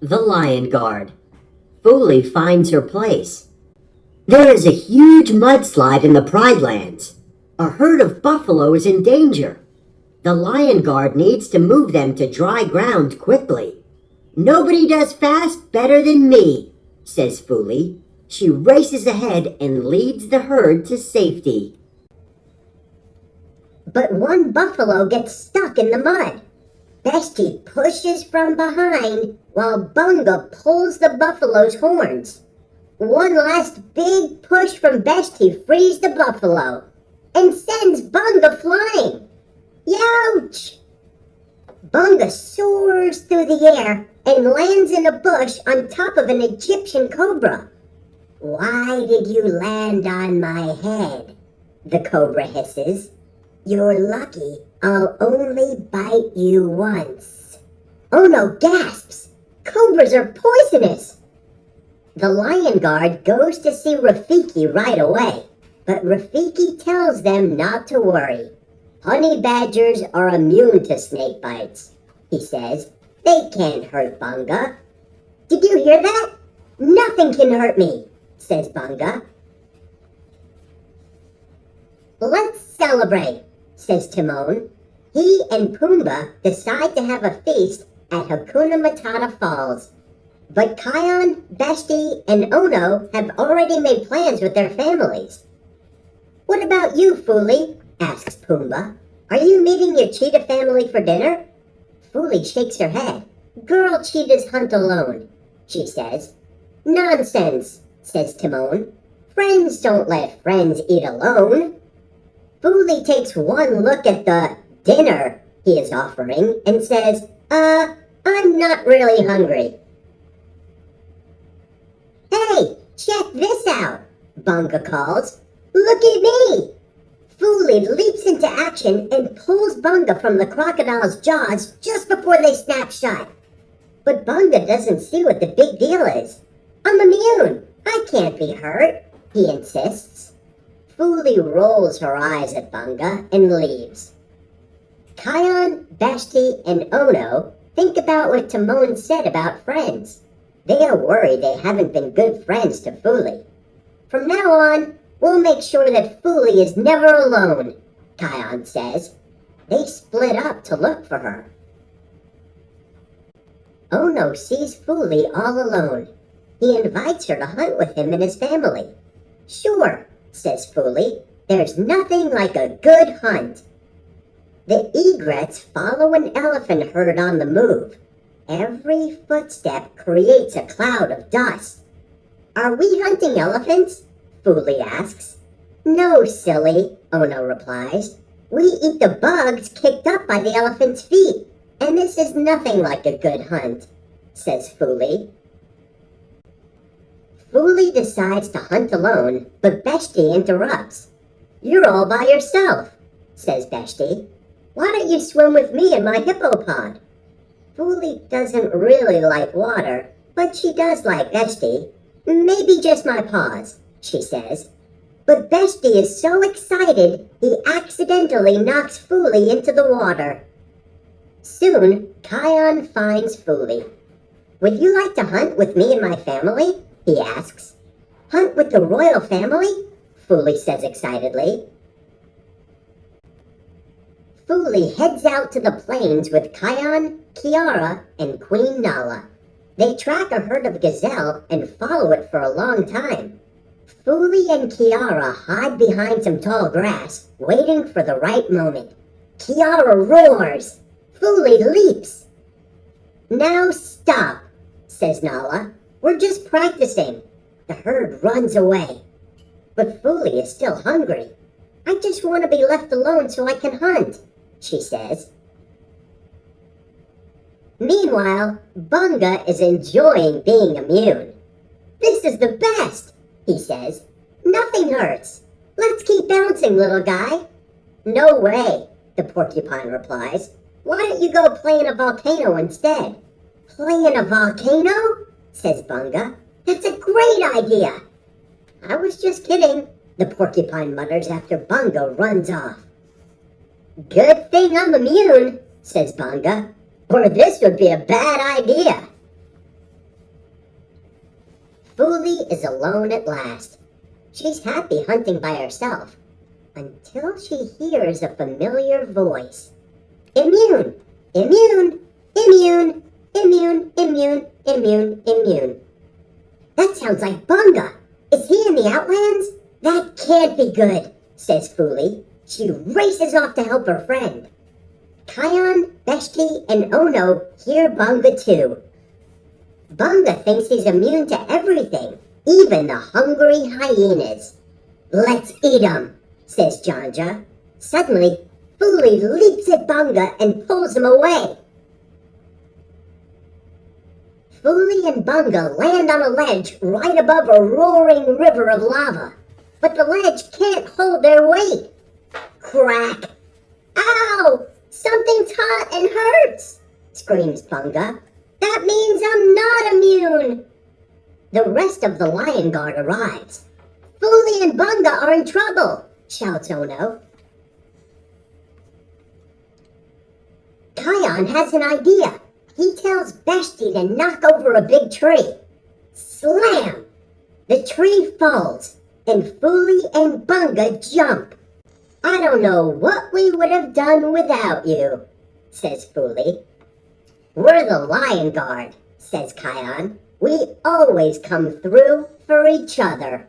The Lion Guard. Fuli finds her place. There is a huge mudslide in the Pride Lands. A herd of buffalo is in danger. The Lion Guard needs to move them to dry ground quickly. Nobody does fast better than me, says Fuli. She races ahead and leads the herd to safety. But one buffalo gets stuck in the mud. Beshti pushes from behind while Bunga pulls the buffalo's horns. One last big push from Beshti frees the buffalo and sends Bunga flying. Youch! Bunga soars through the air and lands in a bush on top of an Egyptian cobra. Why did you land on my head? The cobra hisses. You're lucky I'll only bite you once. Oh no gasps! Cobras are poisonous! The Lion Guard goes to see Rafiki right away, but Rafiki tells them not to worry. Honey badgers are immune to snake bites, he says. They can't hurt Bunga. Did you hear that? Nothing can hurt me, says Bunga. Let's celebrate, says Timon. He and Pumbaa decide to have a feast at Hakuna Matata Falls. But Kion, Beshti, and Ono have already made plans with their families. What about you, Fuli? Asks Pumbaa. Are you meeting your cheetah family for dinner? Fuli shakes her head. Girl cheetahs hunt alone, she says. Nonsense, says Timon. Friends don't let friends eat alone. Fuli takes one look at the dinner he is offering and says, I'm not really hungry. Hey, check this out, Bunga calls. Look at me! Fuli leaps into action and pulls Bunga from the crocodile's jaws just before they snap shut. But Bunga doesn't see what the big deal is. I'm immune. I can't be hurt, he insists. Fuli rolls her eyes at Bunga and leaves. Kion, Beshti, and Ono think about what Timon said about friends. They are worried they haven't been good friends to Fuli. From now on, we'll make sure that Fuli is never alone, Kion says. They split up to look for her. Ono sees Fuli all alone. He invites her to hunt with him and his family. Sure, says Fuli. There's nothing like a good hunt. The egrets follow an elephant herd on the move. Every footstep creates a cloud of dust. Are we hunting elephants? Fuli asks. No, silly, Ono replies. We eat the bugs kicked up by the elephant's feet, and this is nothing like a good hunt, says Fuli. Fuli decides to hunt alone, but Beshti interrupts. You're all by yourself, says Beshti. Why don't you swim with me in my hippopod? Fuli doesn't really like water, but she does like Beshti. Maybe just my paws, she says. But Beshti is so excited, he accidentally knocks Fuli into the water. Soon, Kion finds Fuli. Would you like to hunt with me and my family? He asks. Hunt with the royal family? Fuli says excitedly. Fuli heads out to the plains with Kion, Kiara, and Queen Nala. They track a herd of gazelle and follow it for a long time. Fuli and Kiara hide behind some tall grass, waiting for the right moment. Kiara roars. Fuli leaps. Now stop, says Nala. We're just practicing. The herd runs away. But Fuli is still hungry. I just want to be left alone so I can hunt, she says. Meanwhile, Bunga is enjoying being immune. This is the best, he says. Nothing hurts. Let's keep bouncing, little guy. No way, the porcupine replies. Why don't you go play in a volcano instead? Play in a volcano? Says Bunga. That's a great idea. I was just kidding, the porcupine mutters after Bunga runs off. Good thing I'm immune, says Bunga, or this would be a bad idea. Fuli is alone at last. She's happy hunting by herself, until she hears a familiar voice. Immune! Immune! Immune! Immune! Immune! Immune! Immune! That sounds like Bunga. Is he in the Outlands? That can't be good, says Fuli. She races off to help her friend. Kion, Beshti, and Ono hear Bunga too. Bunga thinks he's immune to everything, even the hungry hyenas. Let's eat 'em, says Janja. Suddenly, Fuli leaps at Bunga and pulls him away. Fuli and Bunga land on a ledge right above a roaring river of lava, but the ledge can't hold their weight. Crack! Ow! Something's hot and hurts! Screams Bunga. That means I'm not immune! The rest of the Lion Guard arrives. Fuli and Bunga are in trouble, shouts Ono. Kion has an idea. He tells Beshti to knock over a big tree. Slam! The tree falls, and Fuli and Bunga jump. I don't know what we would have done without you, says Fuli. We're the Lion Guard, says Kion. We always come through for each other.